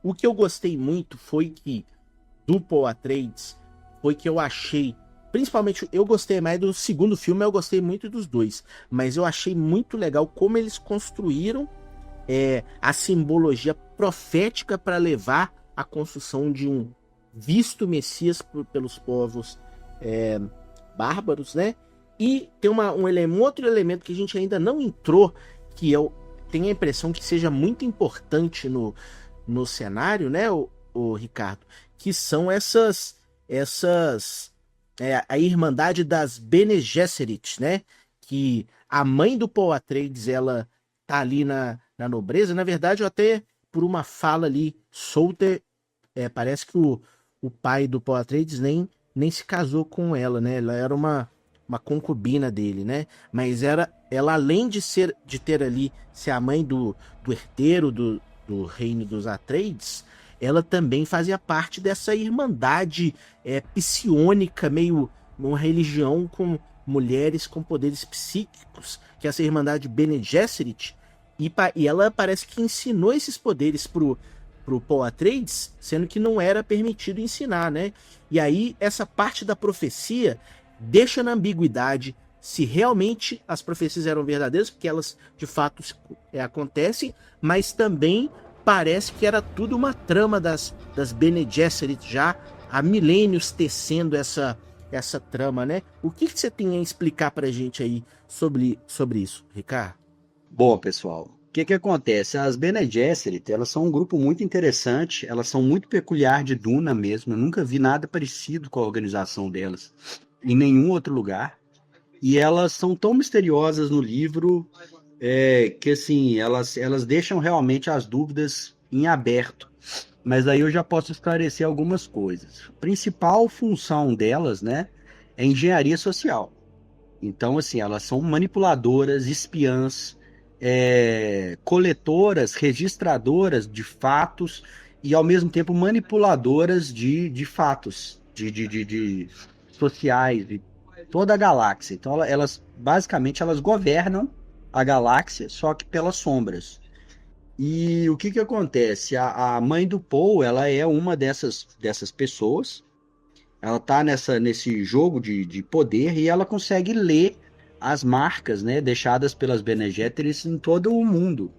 O que eu gostei muito foi que, do Paul Atreides, foi que eu achei, principalmente eu gostei mais do segundo filme, eu gostei muito dos dois, mas eu achei muito legal como eles construíram a simbologia profética para levar à construção de um visto Messias pelos povos é, bárbaros, né? E tem um outro elemento que a gente ainda não entrou, que eu tenho a impressão que seja muito importante no cenário, né, o Ricardo, que são a Irmandade das Bene Gesserit, né? Que a mãe do Paul Atreides, ela tá ali na nobreza. Na verdade, eu até, por uma fala ali solta, parece que o pai do Paul Atreides nem se casou com ela, né? Ela era uma concubina dele, né? Mas ela além de ter ali, ser a mãe do herdeiro do reino dos Atreides, ela também fazia parte dessa irmandade psiônica, meio uma religião com mulheres com poderes psíquicos, que é essa irmandade Bene Gesserit, e ela parece que ensinou esses poderes pro Paul Atreides, sendo que não era permitido ensinar, né? E aí essa parte da profecia deixa na ambiguidade se realmente as profecias eram verdadeiras, porque elas de fato acontecem, mas também parece que era tudo uma trama das Bene Gesserit já há milênios tecendo essa trama, né? O que você tem a explicar pra gente aí sobre isso, Ricardo? Bom, pessoal, o que que acontece? As Bene Gesserit, elas são um grupo muito interessante, elas são muito peculiar de Duna mesmo. Eu nunca vi nada parecido com a organização delas em nenhum outro lugar. E elas são tão misteriosas no livro que assim, elas deixam realmente as dúvidas em aberto. Mas aí eu já posso esclarecer algumas coisas. A principal função delas, né, é engenharia social. Então, assim, elas são manipuladoras, espiãs, coletoras, registradoras de fatos e, ao mesmo tempo, manipuladoras de fatos, de sociais, de toda a galáxia. Então, elas, basicamente, elas governam a galáxia, só que pelas sombras. E o que que acontece? A mãe do Paul, ela é uma dessas pessoas. Ela tá nesse jogo de poder e ela consegue ler as marcas, né, deixadas pelas Bene Gesserit em todo o mundo,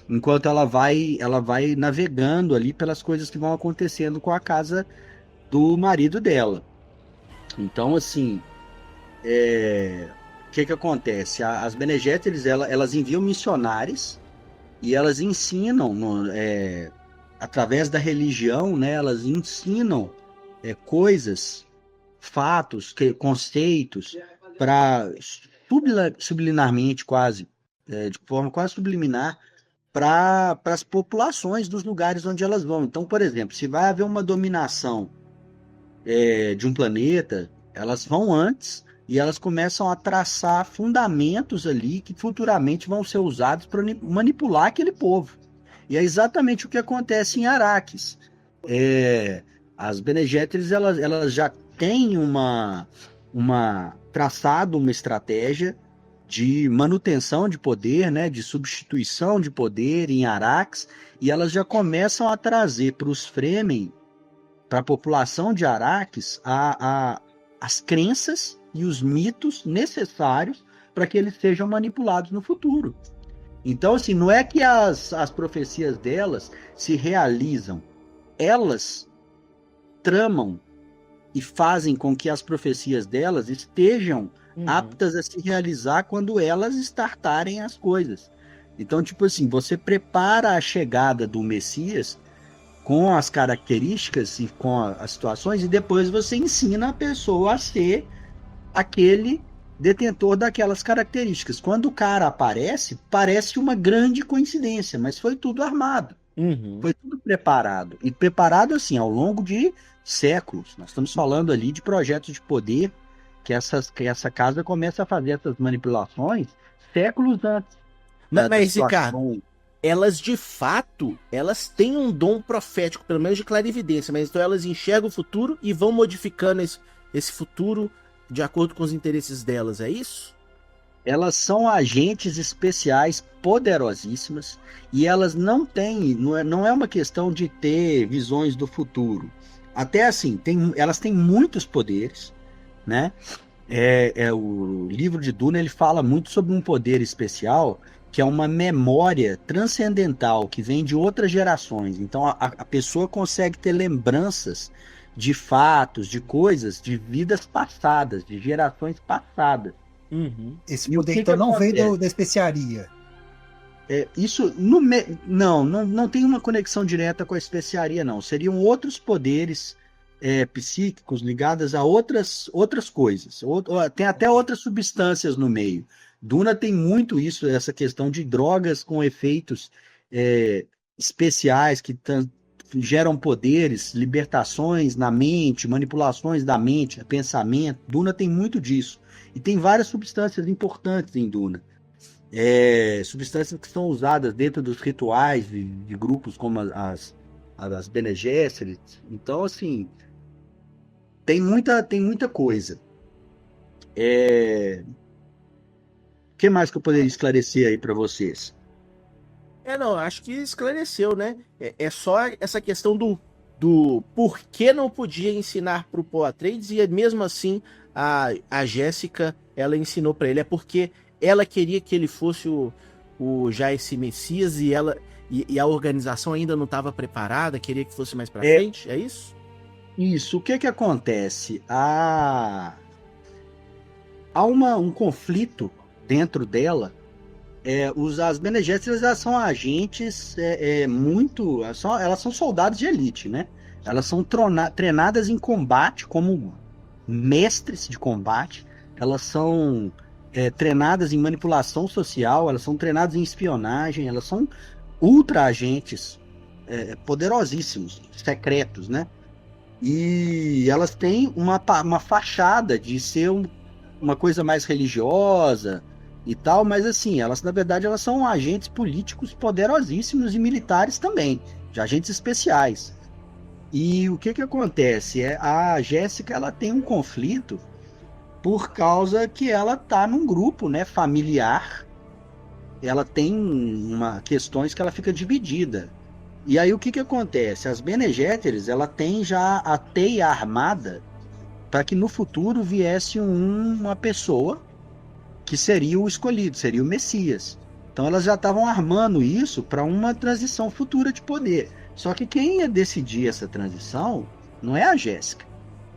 enquanto ela vai navegando ali pelas coisas que vão acontecendo com a casa do marido dela. Então, assim, o que que acontece? As Bene Gesserit, elas enviam missionários e elas ensinam, através da religião, né, elas ensinam coisas, fatos, conceitos, para subliminarmente quase, de forma quase subliminar, para as populações dos lugares onde elas vão. Então, por exemplo, se vai haver uma dominação de um planeta, elas vão antes e elas começam a traçar fundamentos ali que futuramente vão ser usados para manipular aquele povo. E é exatamente o que acontece em Arrakis. As Bene Gesserit, elas já têm traçado uma estratégia de manutenção de poder, né, de substituição de poder em Arrakis, e elas já começam a trazer para os Fremen, para a população de Arrakis, as crenças e os mitos necessários para que eles sejam manipulados no futuro. Então, assim, não é que as profecias delas se realizam, elas tramam e fazem com que as profecias delas estejam aptas a se realizar quando elas startarem as coisas. Então, tipo assim, você prepara a chegada do Messias com as características e com as situações, e depois você ensina a pessoa a ser aquele detentor daquelas características. Quando o cara aparece, parece uma grande coincidência, mas foi tudo armado. Uhum. Foi tudo preparado. E preparado assim, ao longo de séculos. Nós estamos falando ali de projetos de poder que essa casa começa a fazer essas manipulações séculos antes da Mas, Ricardo, situação. elas de fato, elas têm um dom profético, pelo menos de clarividência, mas então elas enxergam o futuro e vão modificando esse futuro de acordo com os interesses delas, é isso? Elas são agentes especiais poderosíssimas e elas não é uma questão de ter visões do futuro. Até assim, elas têm muitos poderes, né? O livro de Duna ele fala muito sobre um poder especial que é uma memória transcendental que vem de outras gerações. Então a pessoa consegue ter lembranças de fatos, de coisas, de vidas passadas, de gerações passadas. Uhum. Esse E o poder, que então, não vem acontece? da especiaria. Isso não tem uma conexão direta com a especiaria, não. Seriam outros poderes psíquicos ligados a outras coisas. Tem até outras substâncias no meio. Duna tem muito isso, essa questão de drogas com efeitos é, especiais que geram poderes, libertações na mente, manipulações da mente, pensamento. Duna tem muito disso. E tem várias substâncias importantes em Duna. Substâncias que são usadas dentro dos rituais de grupos como as Bene Gesserit. Então, assim, tem muita coisa. O que mais que eu poderia esclarecer aí para vocês? Não, acho que esclareceu, né? É só essa questão do porquê não podia ensinar pro Paul Atreides e mesmo assim a Jéssica, ela ensinou para ele. É porque ela queria que ele fosse já esse Messias e a organização ainda não estava preparada, queria que fosse mais para frente, é isso? Isso, o que acontece? Há um conflito dentro dela. As Bene Gesserit, elas são agentes elas são soldados de elite, né? Elas são treinadas em combate como mestres de combate. Elas são treinadas em manipulação social, elas são treinadas em espionagem, elas são ultra agentes poderosíssimos, secretos, né? E elas têm uma fachada de ser uma coisa mais religiosa e tal, mas assim, na verdade, elas são agentes políticos poderosíssimos e militares também, de agentes especiais. E o que acontece? A Jéssica, ela tem um conflito por causa que ela tá num grupo, né, familiar. Ela tem questões que ela fica dividida. E aí o que acontece? As Bene Gesserit, ela tem já a teia armada para que no futuro viesse uma pessoa que seria o escolhido, seria o Messias. Então elas já estavam armando isso para uma transição futura de poder. Só que quem ia decidir essa transição não é a Jéssica,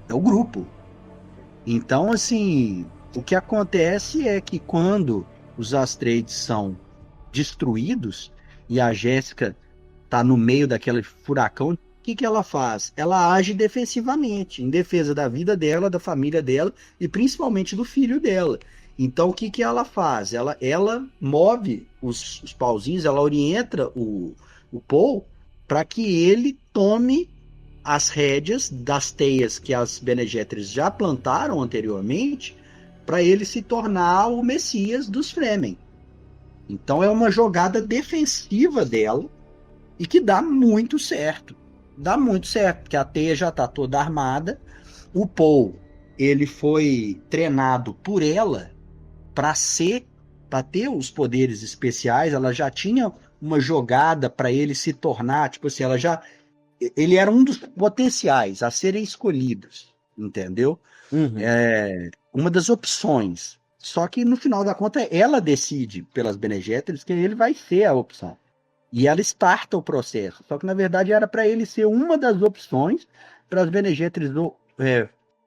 é o grupo. Então, assim, o que acontece é que quando os Atreides são destruídos e a Jéssica está no meio daquele furacão, o que ela faz? Ela age defensivamente, em defesa da vida dela, da família dela e principalmente do filho dela. Então, o que ela faz? Ela move os pauzinhos, ela orienta o Paul para que ele tome as rédeas das teias que as Bene Gesserit já plantaram anteriormente para ele se tornar o Messias dos Fremen. Então, é uma jogada defensiva dela e que dá muito certo. Dá muito certo, porque a teia já está toda armada. O Paul, ele foi treinado por ela para ter os poderes especiais. Ela já tinha uma jogada para ele se tornar, tipo assim, ele era um dos potenciais a serem escolhidos, entendeu? Uhum. Uma das opções. Só que no final da conta ela decide pelas Bene Gesserit que ele vai ser a opção. E ela starta o processo. Só que na verdade era para ele ser uma das opções para as Bene Gesserit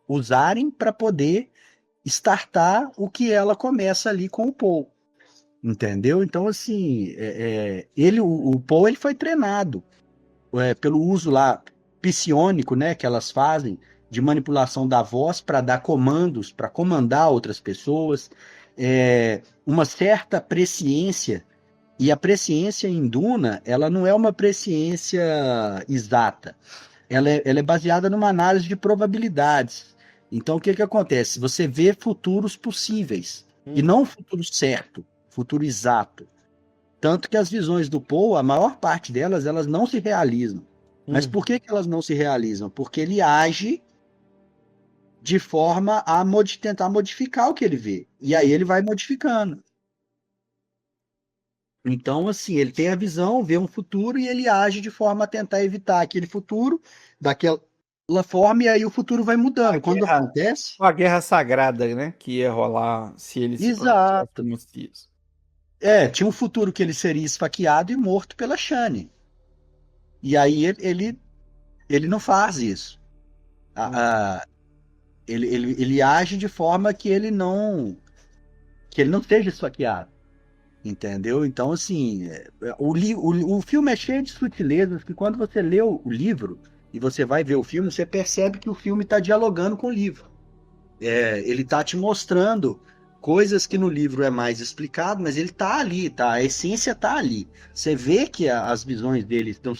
usarem para poder startar o que ela começa ali com o Paul, entendeu? Então assim, o Paul ele foi treinado pelo uso lá psiônico, né, que elas fazem de manipulação da voz para dar comandos, para comandar outras pessoas, uma certa presciência. E a presciência em Duna, ela não é uma presciência exata. Ela é baseada numa análise de probabilidades. Então, o que acontece? Você vê futuros possíveis, e não um futuro certo, futuro exato. Tanto que as visões do Paul, a maior parte delas, elas não se realizam. Mas por que elas não se realizam? Porque ele age de forma a tentar modificar o que ele vê. E aí ele vai modificando. Então, assim, ele tem a visão, vê um futuro e ele age de forma a tentar evitar aquele futuro daquela forma, e aí o futuro vai mudando. Quando acontece. Uma guerra sagrada, né? Que ia rolar se ele se pronunciasse Exato. nos fios. Tinha um futuro que ele seria esfaqueado e morto pela Shani. E aí ele não faz isso. Ele age de forma que ele não seja esfaqueado. Entendeu? Então, assim, o filme é cheio de sutilezas que quando você lê o livro e você vai ver o filme, você percebe que o filme está dialogando com o livro. Ele está te mostrando coisas que no livro é mais explicado, mas ele está ali, tá? A essência está ali. Você vê que as visões dele não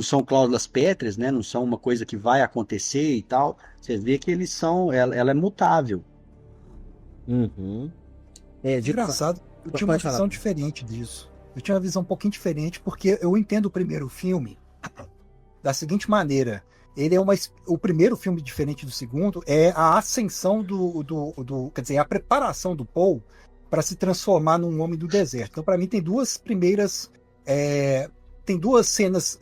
são cláusulas pétreas, né? Não são uma coisa que vai acontecer e tal. Você vê que ela é mutável. Uhum. Engraçado, eu tinha uma visão diferente disso. Eu tinha uma visão um pouquinho diferente, porque eu entendo o primeiro filme da seguinte maneira. Ele é o primeiro filme diferente do segundo, é a ascensão quer dizer, a preparação do Paul para se transformar num homem do deserto. Então, para mim, tem duas cenas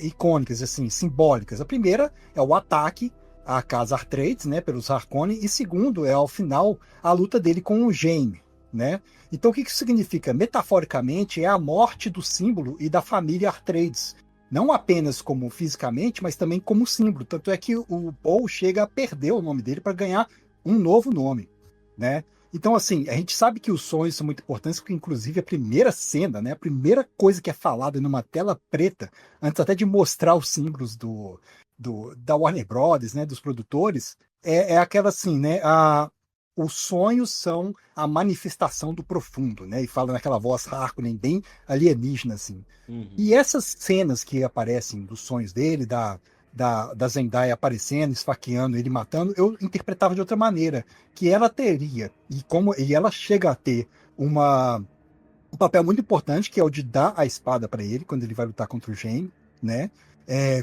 icônicas, assim, simbólicas. A primeira é o ataque à casa Atreides, né, pelos Harkonnen, e segundo é, ao final, a luta dele com o Jaime, né? Então, o que isso significa? Metaforicamente, é a morte do símbolo e da família Atreides. Não apenas como fisicamente, mas também como símbolo. Tanto é que o Paul chega a perder o nome dele para ganhar um novo nome, né? Então, assim, a gente sabe que os sonhos são muito importantes, porque, inclusive, a primeira cena, né, a primeira coisa que é falada numa tela preta, antes até de mostrar os símbolos da Warner Brothers, né, dos produtores, é aquela assim, né, os sonhos são a manifestação do profundo, né, e fala naquela voz Harkonnen bem alienígena, assim. Uhum. E essas cenas que aparecem dos sonhos dele, da Zendaya aparecendo, esfaqueando ele, matando, eu interpretava de outra maneira, que ela teria, e ela chega a ter um papel muito importante, que é o de dar a espada para ele, quando ele vai lutar contra o Jaime, né,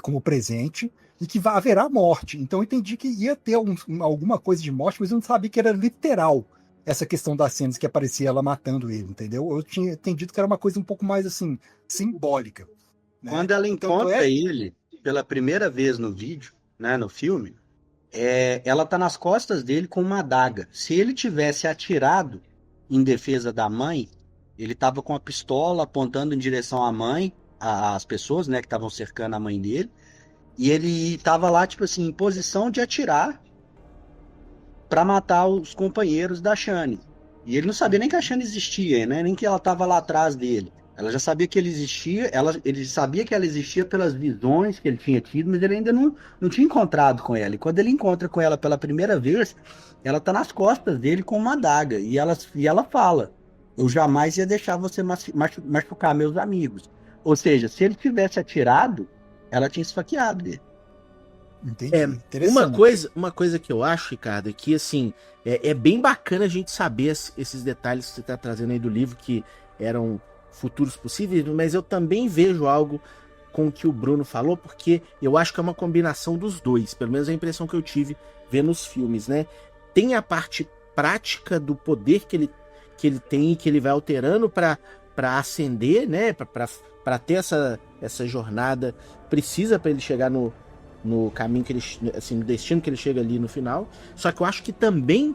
como presente, e que haverá morte. Então eu entendi que ia ter alguma coisa de morte, mas eu não sabia que era literal essa questão das cenas que aparecia ela matando ele, entendeu? Eu tinha entendido que era uma coisa um pouco mais, assim, simbólica. Né? Quando ela encontra ele pela primeira vez no vídeo, né, no filme, ela tá nas costas dele com uma adaga. Se ele tivesse atirado em defesa da mãe, ele tava com a pistola apontando em direção à mãe, às pessoas, né, que estavam cercando a mãe dele, e ele tava lá, tipo assim, em posição de atirar para matar os companheiros da Shani. E ele não sabia nem que a Shani existia, né, nem que ela tava lá atrás dele. Ela já sabia que ele existia, ele sabia que ela existia pelas visões que ele tinha tido, mas ele ainda não tinha encontrado com ela. E quando ele encontra com ela pela primeira vez, ela tá nas costas dele com uma adaga. E ela fala, eu jamais ia deixar você machucar meus amigos. Ou seja, se ele tivesse atirado, ela tinha esfaqueado ele. Entendi. Interessante. Uma coisa que eu acho, Ricardo, é que assim, é bem bacana a gente saber esses detalhes que você tá trazendo aí do livro, que eram futuros possíveis, mas eu também vejo algo com o que o Bruno falou, porque eu acho que é uma combinação dos dois, pelo menos a impressão que eu tive vendo os filmes, né? Tem a parte prática do poder que ele tem e que ele vai alterando para ascender, né? Para ter essa jornada, precisa para ele chegar no caminho que ele, assim, no destino que ele chega ali no final. Só que eu acho que também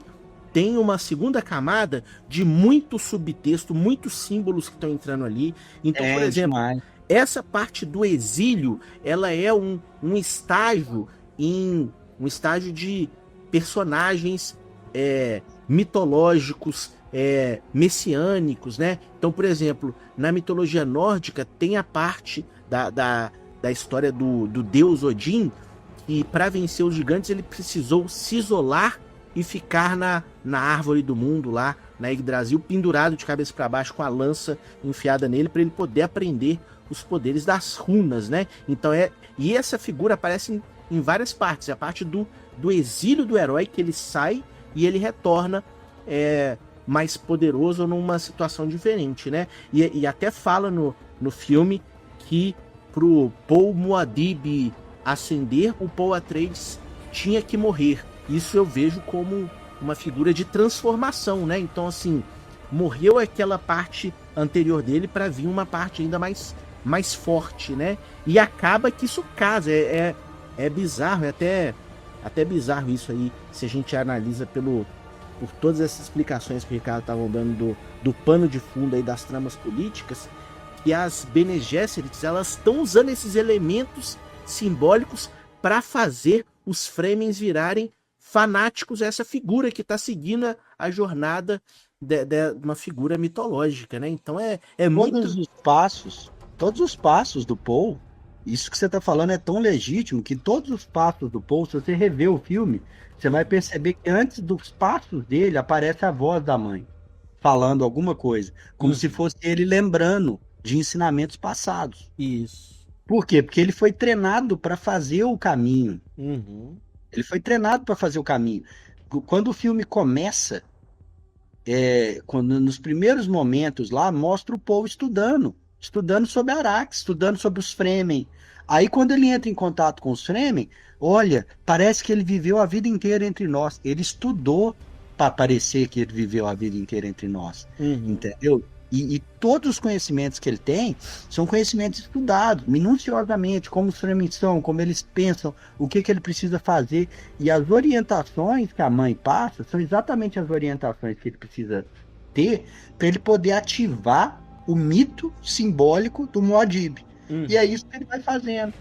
tem uma segunda camada de muito subtexto, muitos símbolos que estão entrando ali. Então, por exemplo, demais. essa parte do exílio, ela é um estágio de personagens mitológicos, messiânicos, né? Então, por exemplo, na mitologia nórdica tem a parte da história do deus Odin, que para vencer os gigantes ele precisou se isolar e ficar na árvore do mundo lá, na Yggdrasil, pendurado de cabeça para baixo com a lança enfiada nele para ele poder aprender os poderes das runas, né? Então e essa figura aparece em várias partes, a parte do exílio do herói, que ele sai e ele retorna mais poderoso numa situação diferente, né? E até fala no filme que pro Paul Muad'Dib ascender, o Paul Atreides tinha que morrer. Isso eu vejo como uma figura de transformação, né? Então, assim, morreu aquela parte anterior dele para vir uma parte ainda mais forte, né? E acaba que isso casa. É bizarro, é até bizarro isso aí, se a gente analisa por todas essas explicações que o Ricardo estava dando do pano de fundo aí das tramas políticas, que as Bene Gesserits, elas estão usando esses elementos simbólicos para fazer os Fremen virarem fanáticos a essa figura que está seguindo a jornada de uma figura mitológica, né? Então é muito... Todos os passos do Paul, isso que você está falando é tão legítimo que todos os passos do Paul, se você rever o filme, você vai perceber que antes dos passos dele aparece a voz da mãe falando alguma coisa, como se fosse ele lembrando de ensinamentos passados. Isso. Por quê? Porque ele foi treinado para fazer o caminho. Uhum. Ele foi treinado para fazer o caminho. Quando o filme começa, nos primeiros momentos lá, mostra o Paul estudando sobre Arax, estudando sobre os Fremen. Aí quando ele entra em contato com os Fremen, olha, parece que ele viveu a vida inteira entre nós. Ele estudou para parecer que ele viveu a vida inteira entre nós. Entendeu? E todos os conhecimentos que ele tem são conhecimentos estudados, minuciosamente, como os Fremen são, como eles pensam, o que ele precisa fazer. E as orientações que a mãe passa são exatamente as orientações que ele precisa ter para ele poder ativar o mito simbólico do Muad'Dib. E é isso que ele vai fazendo.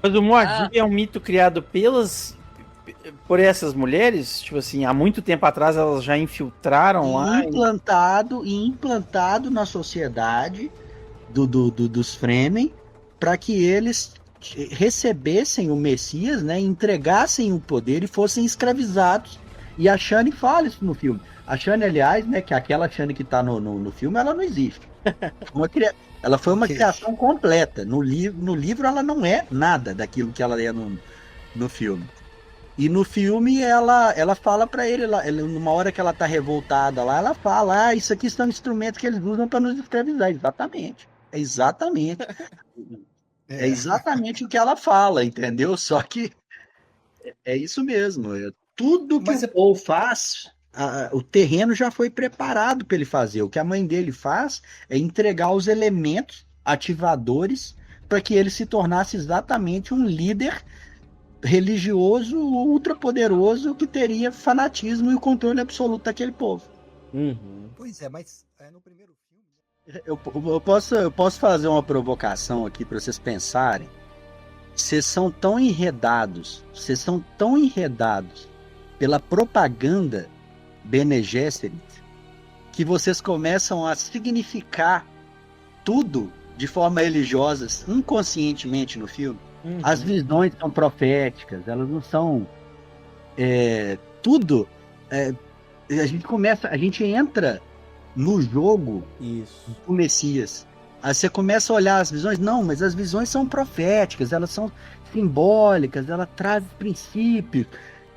Mas o Muad'Dib é um mito criado por essas mulheres? Tipo assim, há muito tempo atrás elas já infiltraram lá? Implantado na sociedade dos Fremen para que eles recebessem o Messias, né, entregassem o poder e fossem escravizados. E a Shani fala isso no filme. A Shani, aliás, né, que aquela Shani que está no filme, ela não existe. Ela foi uma criação completa. No livro ela não é nada daquilo que ela é no filme. E no filme ela fala pra ele, numa hora que ela tá revoltada lá, ela fala, isso aqui são instrumentos que eles usam para nos escravizar. Exatamente. É exatamente o que ela fala, entendeu? Só que é isso mesmo. Tudo que o Paul faz, o terreno já foi preparado para ele fazer. O que a mãe dele faz é entregar os elementos ativadores para que ele se tornasse exatamente um líder religioso ultrapoderoso que teria fanatismo e o controle absoluto daquele povo. Pois é, mas no primeiro filme... Eu posso fazer uma provocação aqui para vocês pensarem. Vocês são tão enredados pela propaganda Bene Gesserit que vocês começam a significar tudo de forma religiosa inconscientemente no filme. As visões são proféticas, elas não são tudo. A gente entra no jogo do Messias. Aí você começa a olhar as visões, não, mas as visões são proféticas, elas são simbólicas, elas trazem princípios.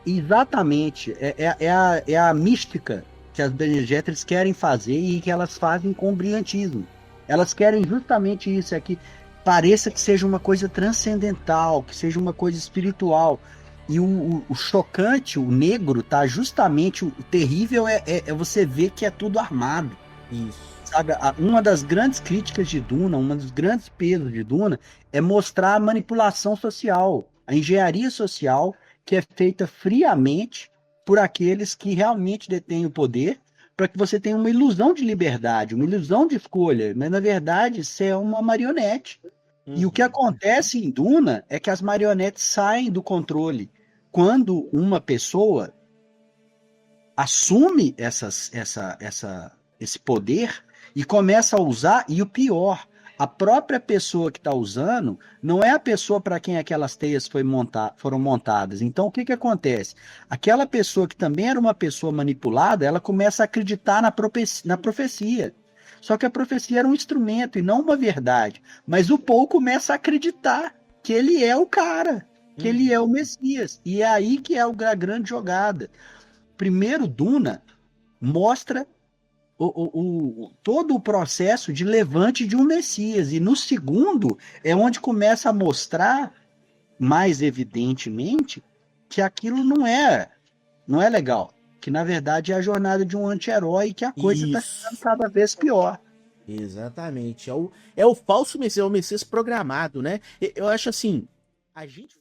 Exatamente, é a mística que as Bene Gesserits querem fazer e que elas fazem com brilhantismo. Elas querem justamente isso aqui. Pareça que seja uma coisa transcendental, que seja uma coisa espiritual. E o chocante, o negro, tá? Justamente o terrível é você ver que é tudo armado. Isso. Sabe? Uma das grandes críticas de Duna, um dos grandes pesos de Duna, é mostrar a manipulação social, a engenharia social que é feita friamente por aqueles que realmente detêm o poder, para que você tenha uma ilusão de liberdade, uma ilusão de escolha, mas na verdade você é uma marionete. E o que acontece em Duna é que as marionetes saem do controle quando uma pessoa assume esse poder e começa a usar, e o pior, a própria pessoa que está usando não é a pessoa para quem aquelas teias foram montadas. Então, o que acontece? Aquela pessoa que também era uma pessoa manipulada, ela começa a acreditar na profecia. Só que a profecia era um instrumento e não uma verdade. Mas o Paul começa a acreditar que ele é o cara, que ele é o Messias. E é aí que é a grande jogada. Primeiro, Duna mostra todo o processo de levante de um Messias. E no segundo é onde começa a mostrar, mais evidentemente, que aquilo não é legal. Que na verdade é a jornada de um anti-herói e que a coisa está Isso. ficando cada vez pior. Exatamente. É o falso Messias, é o Messias programado, né? Eu acho assim, a gente